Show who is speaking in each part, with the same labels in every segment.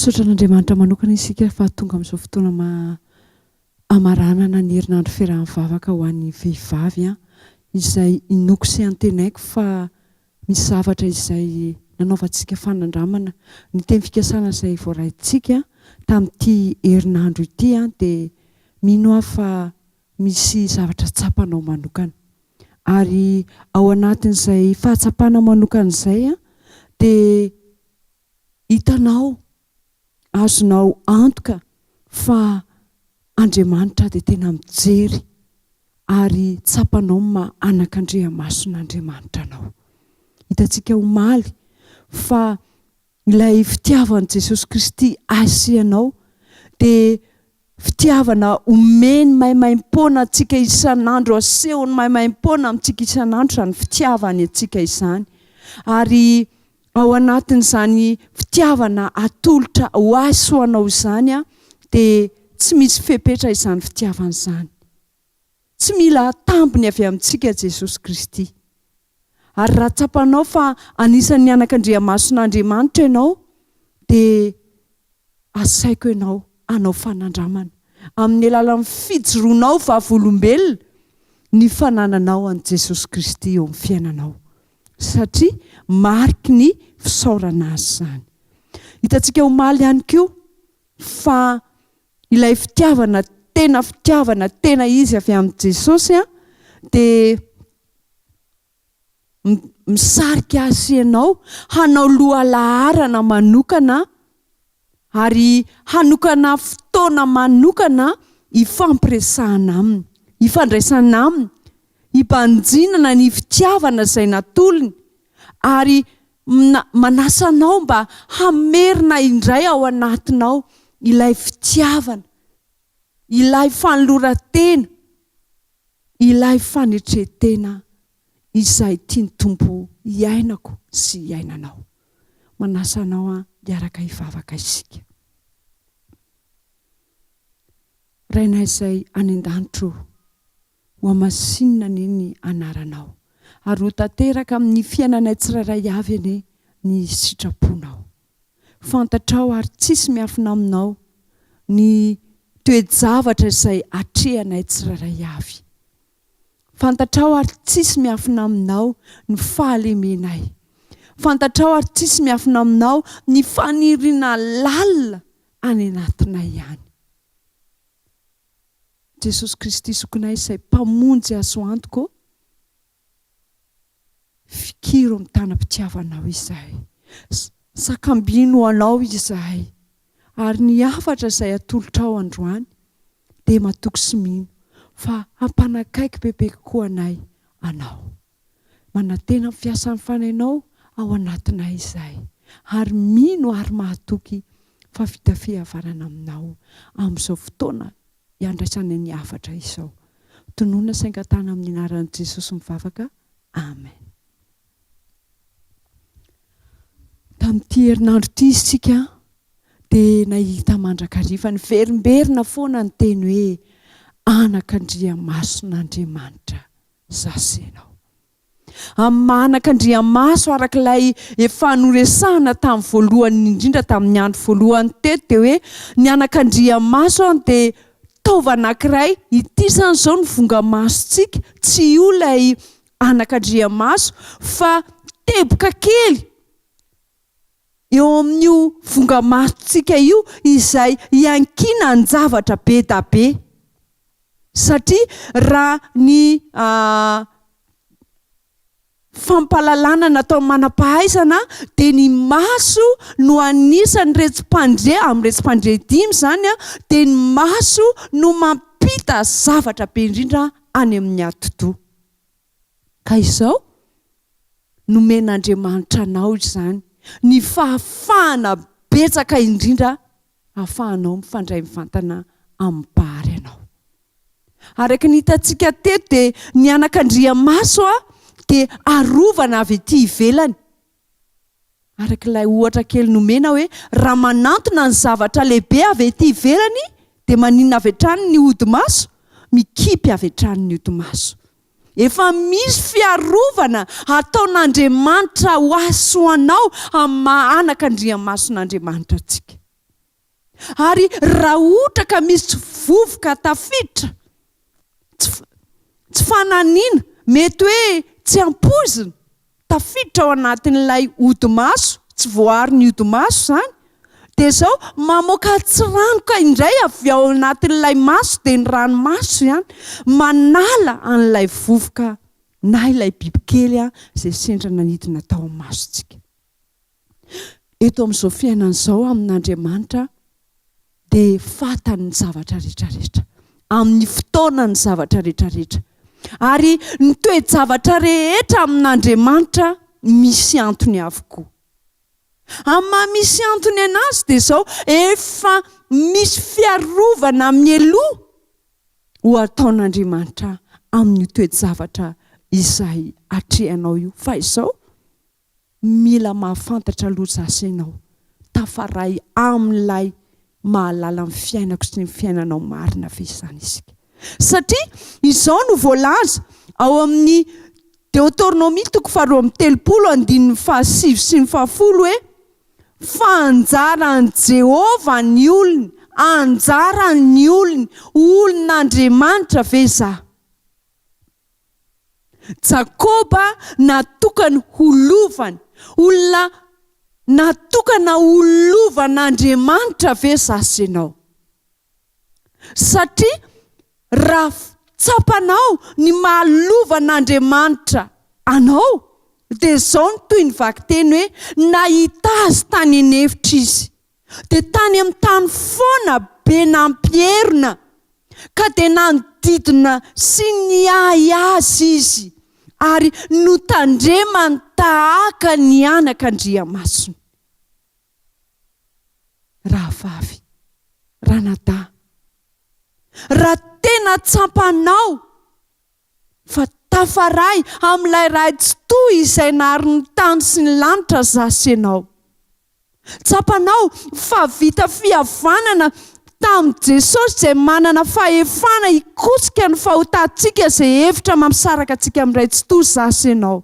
Speaker 1: misaotra an'Andriamanitra manokana isika fa tonga amin'izao fotoana amaranana ny herinandro fiarahan'ny mivavaka ho an'ny vehivavy izay inoko sy antenaiko fa misy zavatra izay nanaovantsika fanandramana ny teny fikasana izay voarahintsika tamin'ity herinandro ity dia mino aho fa misy zavatra tsapanao manokana ary ao anatin'izay fahatsapana manokana izay dia hitanao azonao antoka fa Andriamanitra dia tena mijery ary tsapanao anakandriamason'Andriamanitra anao. Hitantsika omaly fa ilay fitiavan'i Jesosy Kristy asianao dia fitiavana omeny maimaim-poana antsika isan'andro, asehony maimaim-poana amintsika isan'andro izany fitiavany antsika izany. Ary ao anatin'izany fitiavana atolotra ho azy ho anao izany dia tsy misy fepetra izany fitiavana izany. Tsy mila tambiny avy amintsika Jesosy Kristy. Ary raha tsapanao fa anisan'ny anakandriamason'Andriamanitra ianao dia asaiko ianao anao fanandramana amin'ny alalan'ny fijoroanao vavolombelona ny fanananao an' Jesosy Kristy eo amin'ny fiainanao. Satria mariky ny fisaorana azy izany. Hitantsika omaly ihany koa fa ilay fitiavana tena izy avy amin'ny Jesosy dia misarika azy ianao hanao lohalaharana manokana ary hanokana fotoana manokana ifampiresahana aminy, ifandraisana aminy, hibanjinana ny fitiavana izay natolony ary manasanao mba hamerina indray ao anatinao ilay fitiavana, ilay fanoloran-tena, ilay fanetretena izay tiany Tompo iainako sy iainanao. Manasanao hiaraka hivavaka isika. Rainay izay any an-danitro ho amasinina ny anaranao ary ho tanteraka amin'ny fiainanay tsirairay avy ane ny sitraponao. Fantatrao ary tsisy miafina aminao ny toe-javatra izay atrehanay tsirairay avy. Fantatrao ary tsisy miafina aminao ny fahalemenay. Fantatrao ary tsisy miafina aminao ny faniriana lalina any anatinay ihany. Jesosy Kristy sokonay izay mpamonjy azo antoko, fikiro amin'ny tanam-pitiavanao izay. Sakambino anao izay ary ny hafatra izay atolotrao androany dia matoky sy mino fa hampanakaiky bebe kokoa anay anao. Manantena fiasan'ny fanainao ao anatinay izay ary mino ary mahatoky fa vita fihavarana aminao amin'izao fotoana iandraisana ny hafatra izao. Tonoina saingatana amin'ny anaran'i Jesosy mivavaka. Amen. Tamin'ity herinandro ity isika dia nahita mandrakariva ny verimberina foana ny teny hoe anakandriamason'Andriamanitra zasenao. Amin'ny anakandriamaso arak'ilay efa noresahana tamin'ny voalohany indrindra tamin'ny andro voalohany teto dia hoe ny anakandriamaso dia taova anankiray ity izany izao ny vongamasontsika, tsy io ilay anakandriamaso fa teboka kely eo amin'io vongamasontsika io izay iankina ny zavatra be da be. Satria raha ny fampalalana natao manam-pahaizana dia ny maso no anisan'ny retsim-pandre amin'ny retsim-pandre 5 izany dia ny maso no mampita zavatra be indrindra any amin'ny atoto. Ka izao nomen'Andriamanitra anao izany ny fahafahana betsaka indrindra ahafahanao mifandray mivantana amin'ny mpahary anao. Araka ny hitantsika teto dia ny anakandriamaso dia arovana avy ety ivelany. Arak'ilay ohatra kely nomena hoe raha manantona ny zavatra lehibe avy ety ivelany dia maninona avy hatrany ny odi-maso? Mikipy avy hatrany ny odi-maso. Efa misy fiarovana ataon'Andriamanitra ho azy ho anao amin'ny anakandriamason'Andriamanitra antsika. Ary raha ohatra ka misy vovoka tafiditra tsy fananiana, mety hoe tsy ampozina, tafiditra ao anatin'ilay odi-maso, tsy voary ny odi-maso zany, dia zao mamoaka tsiranoka indray avy ao anatin'ilay maso, dia ny ranomaso ihany manala an'ilay vovoka na ilay bibikely izay sendra nanidina tao amin'ny masontsika. Eto amin'izao fiainana izao amin'Andriamanitra dia fatany ny zavatra rehetrarehetra, amin'ny fotoana ny zavatra rehetrarehetra. Ary ny toe-javatra rehetra amin'Andriamanitra misy antony avokoa. Amin'ny maha misy antony anazy dia zao efa misy fiarovana mieloha ho ataon'Andriamanitra amin'ny toe-javatra izay atrehanao io. Fa izao mila mahafantatra aloha zasy ianao, tafaray amin'ilay mahalala amin'ny fiainako sy ny fiainanao marina ve izany isika. Satria izao no voalaza ao amin'ny Deutéronomie 2:7-7 sy ny 10 hoe fa anjaran'i Jehova ny olony, anjarany olony, olon'Andriamanitra ve izaho. Jakoba natokany holovany, olona natokana holovan'Andriamanitra ve zasy ianao. Satria raha tsapanao ny mahalovan'Andriamanitra anao, dia zao ny toy ny vaky teny hoe nahita azy tany an'efitra izy, dia tany amin'ny tany foana be nampierina, ka dia nanodidina sy niahy azy izy, ary notandremany tahaka ny anak'Andriamasony. Rahavavy, ranadahy, raha tena tsapanao fa tafaray amin'ilay raitsi-toa izay nahary ny tany sy ny lanitra zasy ianao, tsapanao fa vita fihavanana tamin'i Jesosy izay manana fahefana hikotsika ny fahotantsika izay hevitra mampisaraka antsika amin'ny raitsi-toa zasy ianao,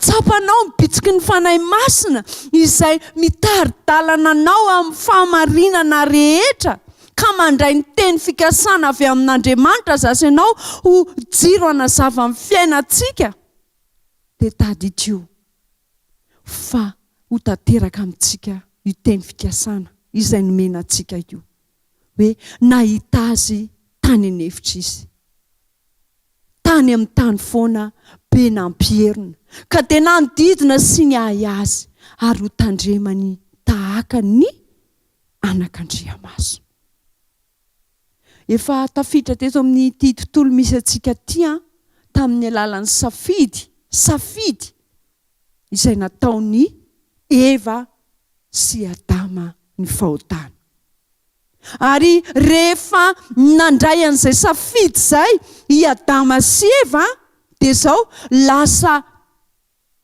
Speaker 1: tsapanao mibitsiky ny fanahy masina izay mitari-dalana anao amin'ny fahamarinana rehetra, ka mandray ny teny fikasana avy amin'Andriamanitra zasy ianao ho jiro hanazava amin'ny fiainantsika. Dia tadidiko fa ho tanteraka amintsika io teny fikasana izay nomenantsika io, hoe nahita azy tany an'efitra izy, tany amin'ny tany foana be nampierina, ka dia nanodidina sy niahy azy, ary ho tandremany tahaka ny anak'Andriamasona. Efa tafiditra teto amin'ity tontolo misy antsika ity tamin'ny alalan'ny safidy izay nataony Eva sy Adama ny fahotana. Ary rehefa nandray an'izay safidy izay i Adama sy Eva, dia zao lasa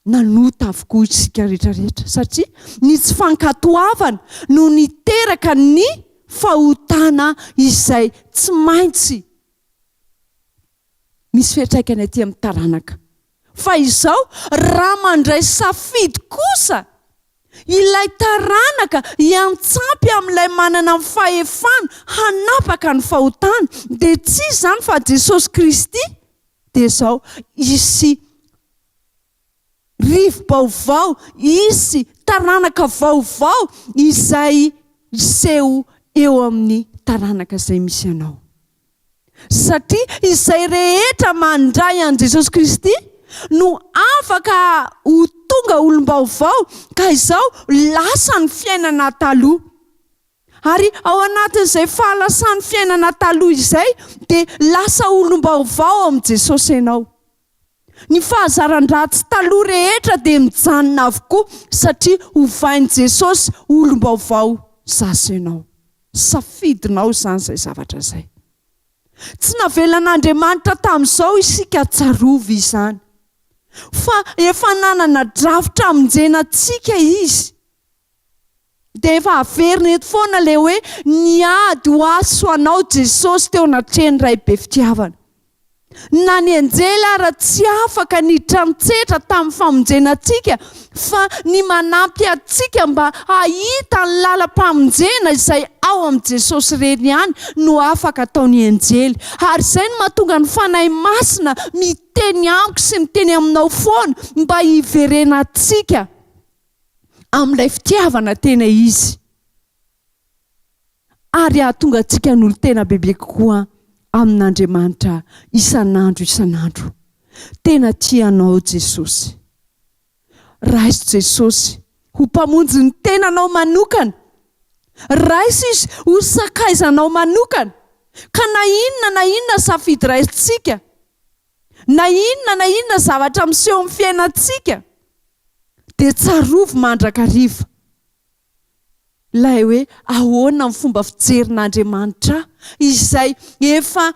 Speaker 1: nanota avokoa isika rehetrarehetra, satria ny tsy fankatoavana no niteraka ny fahotana izay tsy maintsy misy fiantraikany aty amin'ny taranaka. Fa izao raha mandray safidy kosa ilay taranaka hiantsampy amin'ilay manana amin'ny fahefana hanapaka ny fahotana, dia tsy izany fa Jesosy Kristy, dia izao isy rivo-baovao, isy taranaka vaovao izay seho eo amin'ny taranaka izay misy anao. Satria izay rehetra mandray an' Jesosy Kristy no afaka ho tonga olom-baovao, ka izao lasa ny fiainana taloha. Ary ao anatin'izay fahalasany fiainana taloha izay dia lasa olom-baovao amin'ny Jesosy ianao. Ny fahazaran-dratsy taloha rehetra dia mijanona avokoa, satria hovain'i Jesosy olom-baovao zasy ianao. Safidinao izany izay zavatra izay. Tsy navelan'Andriamanitra tamin'izao isika tsarovy izany, fa efa nanana drafitra hamonjenantsika izy. Dia efa averina eto foana ilay hoe niady ho aso anao Jesosy teo anatrehany iray be fitiavana. na ny anjely ara tsy afaka nitranotsetra tamin'ny famonjenantsika fa ny manampy atsika mba hahita ny lalam-pamonjena izay ao amin'i Jesosy reny ihany no afaka ataony anjely. Ary izay no mahatonga ny fanahy masina miteny amiko sy miteny aminao foana mba hiverena atsika amin'ilay fitiavana tena izy. Ary ahatonga atsika n'olo tena bebe kokoa amin'Andriamanitra isan'andro. Tena tianao Jesosy. Raisy Jesosy ho mpamonjy ny tenanao manokana. Raisy izy ho sakaizanao manokana. Ka na inona safidy raisintsika. Na inona zavatra miseho amin'ny fiainantsika. Dia tsarovy mandrakariva. Ilay hoe ahoana amin'ny fomba fijerin'Andriamanitra izay efa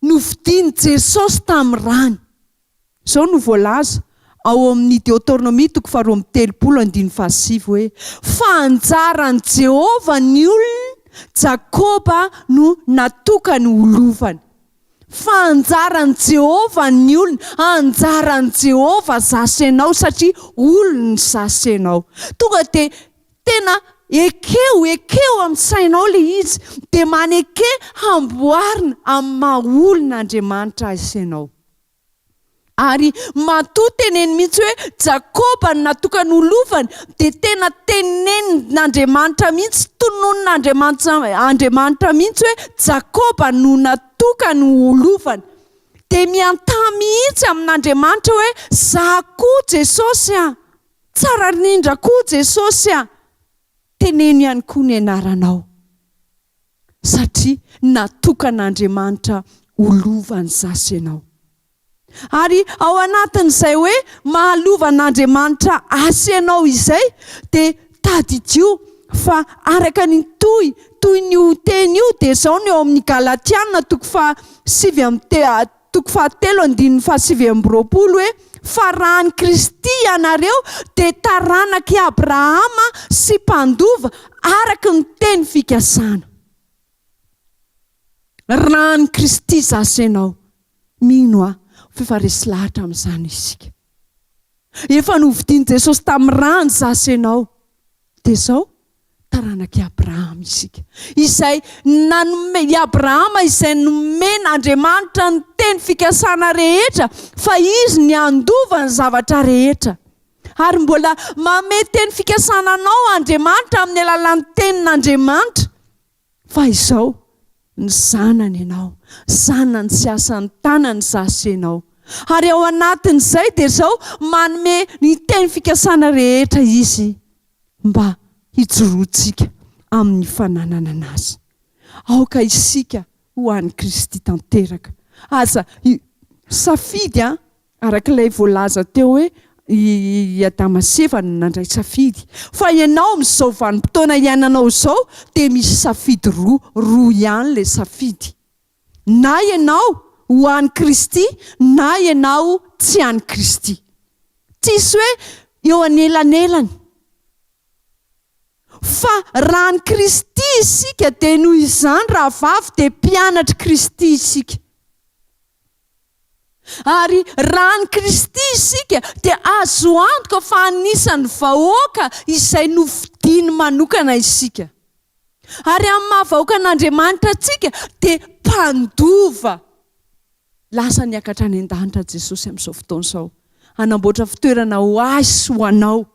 Speaker 1: novidiany Jesosy tamin'ny rany. Izao no voalaza ao amin'ny Deutéronomie 2:7 hoe fa anjaran'i Jehova ny olona Jakoba no natokany holovany. Fa anjaran'i Jehova ny olona, anjaran'i Jehova zasy ianao satria olona zasy ianao. Tonga dia tena ekeo amin'ny sainao le izy dia maneke hamboarina amin'ny maha-olon'Andriamanitra azy ianao. Ary matoa teneny mihitsy hoe Jakoba no natokany holovany dia tena tenenin'Andriamanitra mihitsy, tononon'Andriamanitra mihitsy hoe Jakoba no natokany holovany. Dia miantamy mihitsy amin'Andriamanitra hoe za koa Jesosy tsara indrindra koa Jesosy teneno ihany koa ny anaranao. Satria natokan'Andriamanitra holovany zasy ianao. Ary ao anatin'izay hoe mahalovan'Andriamanitra asy ianao izay dia tadidio fa araka ny toy ny teny io dia izao ny ao amin'ny Galatiana 7:7 hoe fa raha ny Kristy ianareo dia taranaky Abrahama sy mpandova araka ny teny fikasana. Raha ny Kristy zasy ianao, mino fefa resy lahatra amin'izany isika. Efa novidiany Jesosy tamin'ny rany zasy ianao. Dia izao taranaky Abrahama isika. Izay Abrahama izay nomen'Andriamanitra ny teny fikasana rehetra fa izy ny andova ny zavatra rehetra. Ary mbola mame teny fikasana anao Andriamanitra amin'ny alalan'ny tenin'Andriamanitra. Fa izao ny zanany ianao, zanany sy asan'ny tanany zasy ianao. Ary ao anatin'izay dia izao manome ny teny fikasana rehetra izy mba hijoroantsika amin'ny fananana anazy. Aoka isika ho an'i Kristy tanteraka. Aza safidy araka ilay voalaza teo hoe i Adama sy Eva nandray safidy. Fa ianao amin'izao vanim-potoana iainanao izao dia misy safidy roa ihany ilay safidy. Na ianao ho an'i Kristy na ianao tsy an'i Kristy. Tsisy hoe eo anelanelany. Fa raha ny Kristy isika dia noho izany raha vavy dia mpianatra Kristy isika. Ary raha ny Kristy isika dia azo antoka fa anisan'ny vahoaka izay novidiany manokana isika. Ary amin'ny mahavahoakan'Andriamanitra antsika dia mpandova. Lasa niakatra any an-danitra Jesosy amin'izao fotoana izao. Hanamboatra fitoerana ho azy ho anao.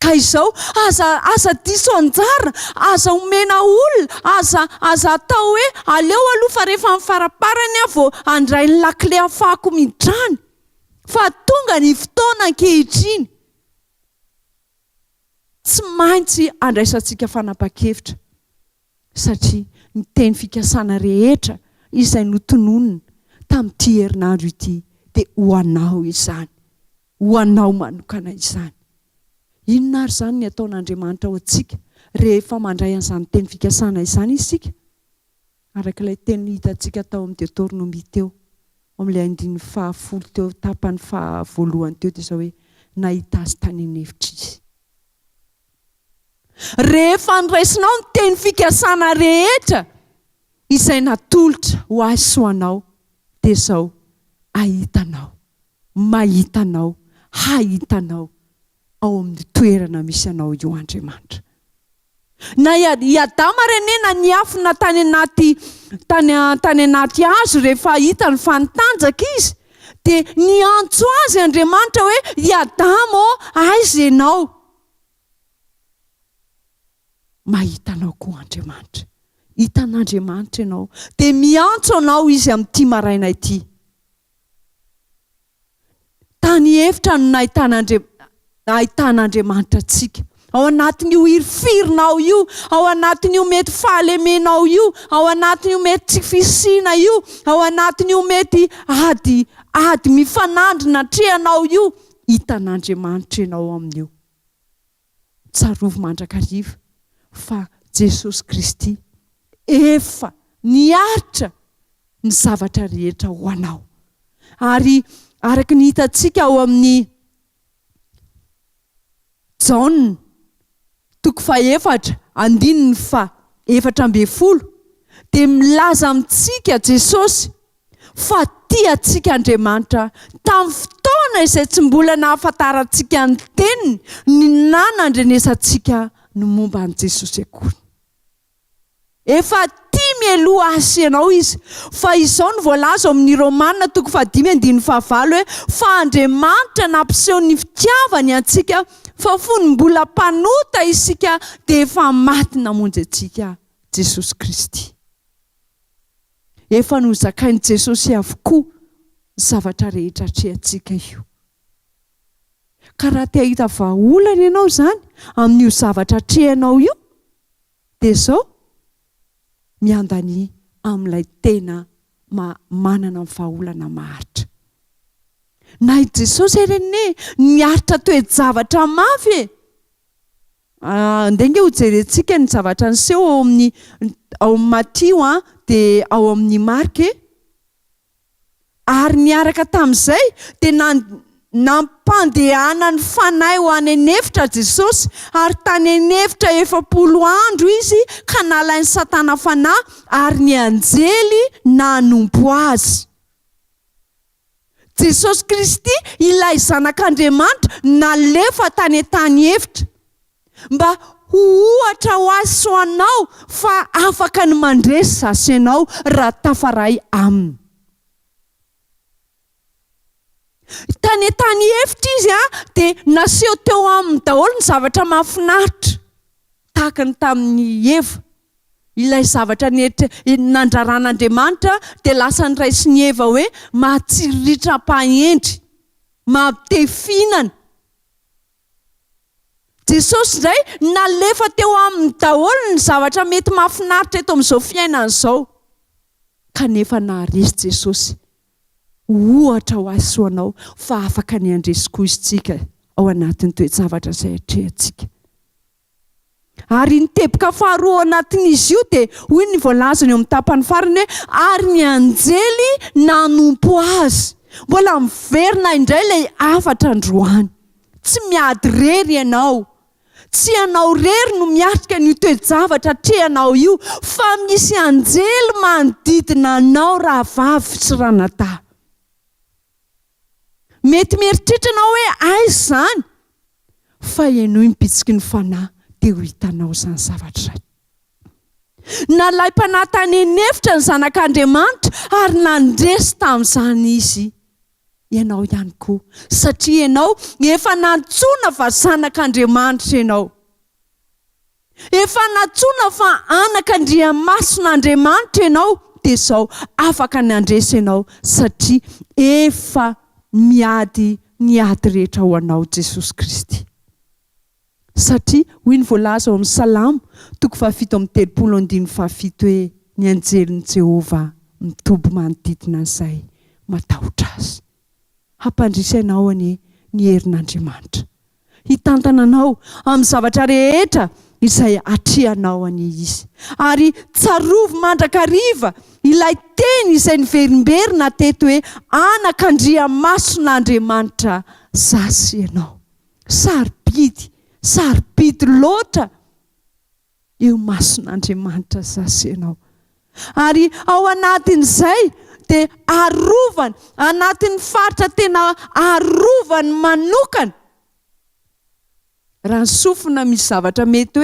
Speaker 1: Ka izao aza diso anjara, aza omena olona, aza atao hoe aleo aloha fa rehefa amin'ny faraparany vao andray ny lakile afako midrany. Fa tonga ny fotoana ankehitriny. Tsy maintsy andraisantsika fanapa-kevitra. Satria ny teny fikasana rehetra izay notononina tamin'ity herinandro ity dia ho anao izany. Ho anao manokana izany. Inona ary izany ny ataon'Andriamanitra ao antsika rehefa mandray an'izany teny fikasana izany isika? Araka ilay teny hitantsika tao amin'ny Deutéronomie teo, amin'ilay 10 teo, tapany voalohany teo dia izao hoe nahita azy tany an'hevitra izy. Rehefa niraisinao ny teny fikasana rehetra izay natolotra ho azy ho anao dia izao ahitanao, mahitanao, hahitanao ao amin'ny toerana misy anao io Andriamanitra. Na i Adama renena ny afina tany anaty hazo rehefa hita ny fanitanjaka izy, dia niantso azy Andriamanitra hoe i Adama aiza ianao? Mahitanao koa Andriamanitra, hitan'Andriamanitra ianao, dia miantso anao izy amin'ity maraina ity. Tany efitra no ahitan'Andriamanitra antsika. Ao anatin'io irifirinao io, ao anatin'io mety fahalemenao io, ao anatin'io mety tsy fisina io, ao anatin'io mety ady mifanandrina trehanao io, hitan'Andriamanitra ianao amin'io. Tsarovo mandrakariva fa Jesosy Kristy efa niaritra ny zavatra rehetra ho anao. Ary araka ny hitantsika ao amin'ny Jaona 4:4 dia milaza amintsika Jesosy fa tiantsika Andriamanitra tamin'ny fotoana izay tsy mbola nahafantarantsika ny teniny, ny nanandrenesantsika ny momba an' Jesosy akory. Efa tia mieloha azy ianao izy, fa izao ny voalaza amin'ny Romanina 5:5 hoe fa Andriamanitra nampiseho ny fitiavany antsika fa fony mbola mpanota isika dia efa maty namonjy antsika Jesosy Kristy. Efa nozakain'i Jesosy avokoa zavatra rehetra trehantsika io. Ka raha te hahita vahaolana ianao izany amin'io zavatra trehanao io, dia izao miandany amin'ilay tena manana vahaolana maharitra. Na i Jesosy rene niaritra toe-javatra mafy e. Ndenge ho jerentsika ny zavatra niseho ao amin'ny Matio dia ao amin'ny Marka, ary niaraka tamin'izay dia nampandehana ny fanahy ho any anefitra Jesosy, ary tany anefitra 40 andro izy ka nalain'ny Satana fanahy, ary ny anjely nanompo azy. Jesosy Kristy ilay zanak'Andriamanitra nalefa tany an-tany efitra mba ho ohatra ho azy ho anao fa afaka ny mandresy zasy ianao raha tafaray aminy. Tany an-tany efitra izy dia naseho teo aminy daholo ny zavatra mahafinaritra, tahaka ny tamin'ny Eva. Ilay zavatra nandraran'Andriamanitra dia lasa niraisy ny Eva hoe mahatsiriritra pahendry, mampitefinana. Jesosy indray nalefa teo amin'ny daholo ny zavatra mety mahafinaritra eto amin'izao fiainana izao, kanefa naharesy Jesosy ohatra ho azy ho anao fa afaka ny andresy koa isitsika ao anatin'ny toe-javatra izay atrehantsika. Ary ny teboka faharoa anatin'izy io dia hoy ny voalazany eo amin'ny tapany farany hoe ary ny anjely nanompo azy. Mbola miverina indray ilay afatra androany. Tsy miady rery ianao, tsy ianao rery no miatrika ny toe-javatra trehanao io, fa misy anjely manodidina anao raha vavy sy ranadahy. Mety mieritreritra hoe aiza izany, fa ianao mipitsika ny fanahy dia ho hitanao izany zavatra. Nalay mpanahy tany anefitra ny zanak'Andriamanitra ary nandresy tamin'izany izy ianao ihany koa, satria ianao efa nantsoina fa zanak'Andriamanitra ianao. Efa nantsoina fa anak'andriamason'Andriamanitra ianao, dia izao afaka ny andresy ianao satria efa niady rehetra ho anao Jesosy Kristy. Satria hoy ny voalaza ao amin'ny Salamo 7:7 hoe ny anjelin'i Jehova mitoby manodidina an'izay matahotra azy. Hampandrisy ianao ny herin'Andriamanitra, hitantana anao amin'ny zavatra rehetra izay atrehanao any izy. Ary tsarovo mandrakariva ilay teny izay niverimberina teto hoe anak'andriamason'Andriamanitra zasy ianao. Sarobidy loatra eo mason'Andriamanitra zasy ianao. Ary ao anatin'izay dia arovany anatin'ny faritra tena arovany manokana. Raha ny sofina misy zavatra mety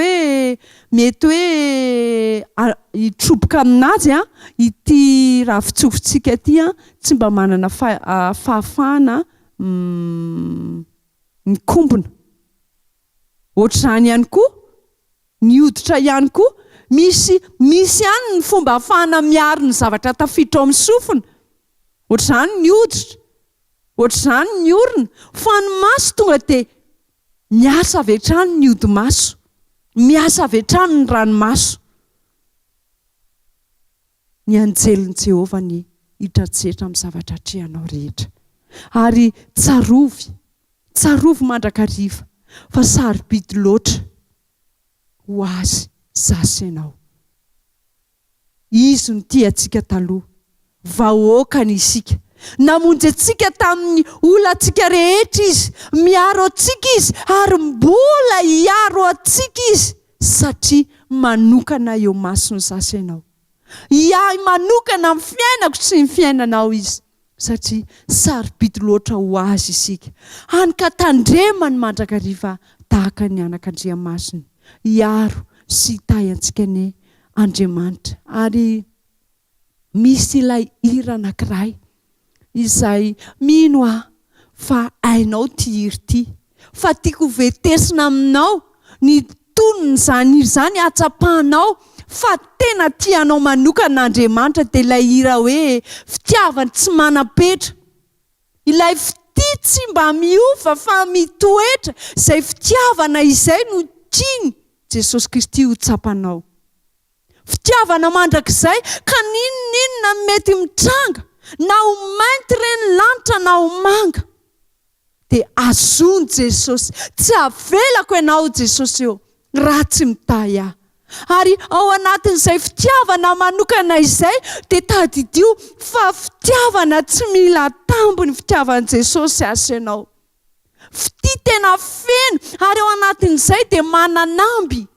Speaker 1: hoe hitroboka aminazy ity raha fitsofintsika ity tsy mba manana fahafahana mikombona. Ohatr'izany ihany koa ny hoditra ihany koa misy ihany ny fomba ahafahana miaro ny zavatra tafiditra ao amin'ny sofina. Ohatr'izany ny hoditra, ohatr'izany ny orona, fa ny maso tonga dia miasa avy hatrany ny odi-maso, miasa avy hatrany ny ranomaso. Ny anjelin' Jehovah ny hitratsetra amin'ny zavatra atrehanao rehetra. Ary tsarovy mandrakariva fa sarobidy loatra ho azy zasy ianao. Izy no tiantsika taloha, vahoakany isika. Namonjy antsika tamin'ny olantsika rehetra izy, miaro antsika izy, ary mbola hiaro antsika izy, satria manokana eo masony zasy ianao. Manokana amin'ny fiainako sy ny fiainanao izy, satria sarobidy loatra ho azy isika. Hany ka tandremany mandrakariva tahaka ny anak'Andriamasina, hiaro sy hitahy antsika ny Andriamanitra. Ary misy ilay hira anankiray izay mino fa hainao ty hira ty, fa tiako vetesina aminao ny tonin'izany hira zany hatsapahanao fa tena tianao manokana Andriamanitra. Dia ilay hira hoe fitiavany tsy manapetra, ilay tsy mba miova fa mitoetra, izay fitiavana izay no tiany Jesosy Kristy ho tsapanao. Fitiavana mandrakizay ka ninona mety mitranga, na ho mainty reny lanitra na ho manga, dia azony Jesosy. Tsy avelako ianao Jesosy eo raha tsy mitahy ahy. Ary ao anatin'izay fitiavana manokana izay dia tadidio fa fitiavana tsy mila tambony, fitiavana Jesosy asy ianao. Tena feno, ary ao anatin'izay dia mananamby.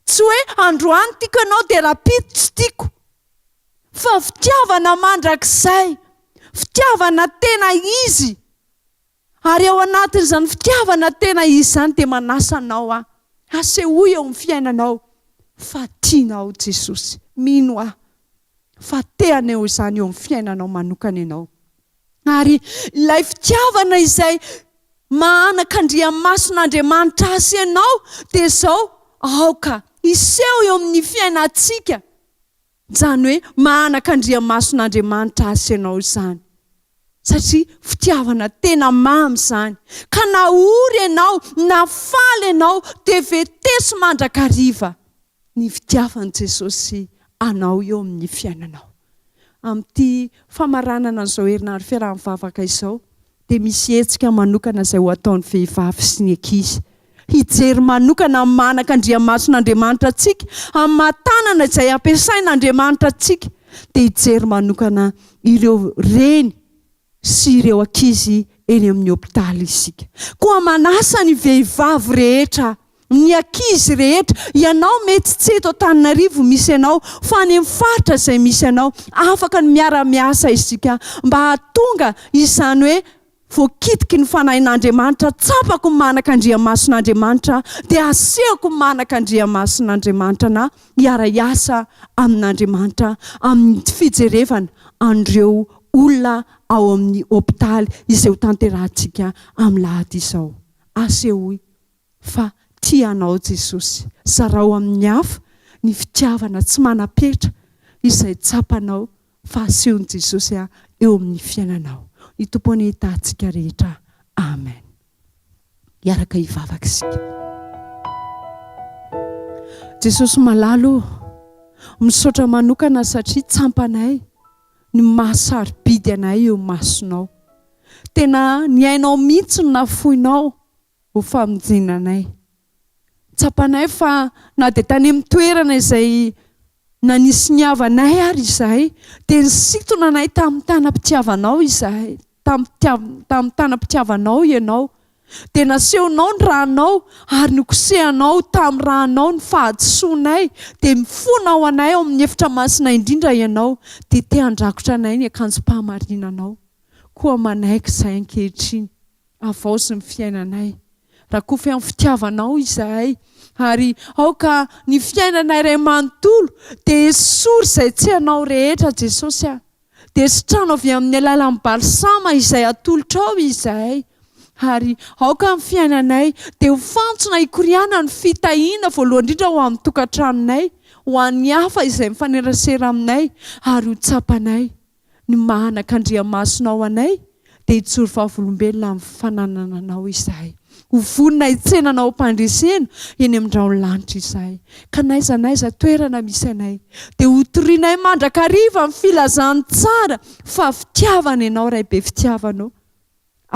Speaker 1: Tsy hoe androany tiako ianao dia rapito tsy tiako, fa fitiavana mandrakizay, fitiavana tena izy. Ary ao anatin'izany fitiavana tena izy izany dia manasa anao asehoy eo amin'ny fiainanao fa tianao Jesosy. Mino fa tehana eo izany eo amin'ny fiainanao manokana ianao. Ary ilay fitiavana izay manak'Andriamasin'Andriamanitra asy ianao dia izao, aoka iseho eo amin'ny fiainantsika. Izany hoe manak'Andriamasin'Andriamanitra asy ianao izany, satria fitiavana tena mamy izany. Ka na ory ianao na faly ianao dia vetesy mandrakariva ny fitiavan'i Jesosy anao eo amin'ny fiainanao. Amin'ity famaranana an'izao herinandro fiaraha mivavaka izao dia misy hetsika manokana izay ho ataon'ny vehivavy sy ny ankizy. Hijery manokana amin'ny manak'Andriamasin'Andriamanitra antsika, amin'ny mahatanana izay ampiasain'Andriamanitra antsika, dia hijery manokana ireo reny sy ireo ankizy eny amin'ny hopitaly isika. Koa manasa ny vehivavy rehetra, ny ankizy rehetra, ianao mety tsy eto Antananarivo misy ianao, fa any amin'ny faritra izay misy ianao, afaka ny miara-miasa isika mba hahatonga izany hoe voakitiky ny fanahin'Andriamanitra, tsapako ny manak'Andriamasin'Andriamanitra, dia asehoko ny manak'Andriamasin'Andriamanitra na hiara-iasa amin'Andriamanitra amin'ny fijerevana an'ireo olona ao amin'ny hopitaly izay ho tanterahantsika amin'ny lahady izao. Asehoy fa tianao Jesosy, sarao amin'ny hafa ny fitiavana tsy manapetra izay tsapanao, fa asehon'i Jesosy eo amin'ny fiainanao. Ny tompony hitantsika rehetra. Amen. Hiaraka hivavaka isika. Jesosy malalo, misaotra manokana satria tsampanay ny mahasarobidy anay eo masonao. Tena ny hainao mihitsy no nafoinao ho famonjenanay. Tsampanay fa na dia tany amin'ny toerana izay nanisy ny havanay ary izahay, dia nisintona anay tamin'ny tanam-pitiavanao izahay, tamin'ny tanam-pitiavanao ianao, dia nasehonao ny ranao ary nokosehanao tamin'ny ranao ny fahadisoanay dia mifonao anay ao amin'ny efitra masina indrindra ianao dia te handrakotra anay ny akanjom-pahamarinanao koa manaiky izay ankehitriny avaozy ny fiainanay raha koa fe amin'ny fitiavanao izahay ary aoka ny fiainanay iray manontolo dia esory izay tsy hanao rehetra Jesosy dia sitrano avy amin'ny alalan'ny balsama izay atolotra ao izahay ary aoka amin'ny fiainanay dia ho fantsona hikoriana ny fitahiana voalohany indrindra ho amin'ny tokantranonay ho an'ny hafa izay mifanerasera aminay ary ho tsapanay ny mahanakandriamasonao anay dia hitsory vavolombelona amin'ny fananananao izahay ho vonina hitsenanao mpandresena eny amin'ndrao lanitra izahay ka naizanaiza toerana misy anay dia ho torianay mandrakariva amin'ny filazany tsara fa fitiavana ianao ray be fitiavanao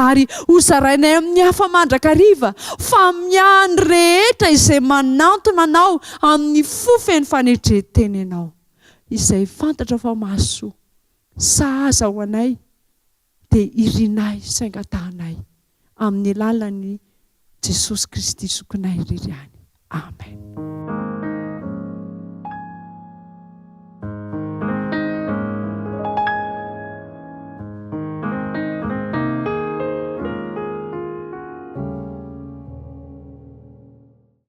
Speaker 1: ary ho zarainay amin'ny hafa mandrakariva fa miany rehetra izay manantona anao amin'ny fofeny fanetretena ianao izay fantatra fa mahasoa sahaza ho anay dia irinay saingatahanay amin'ny alalan'ny Jesosy Kristy sokonay rirany. Amen.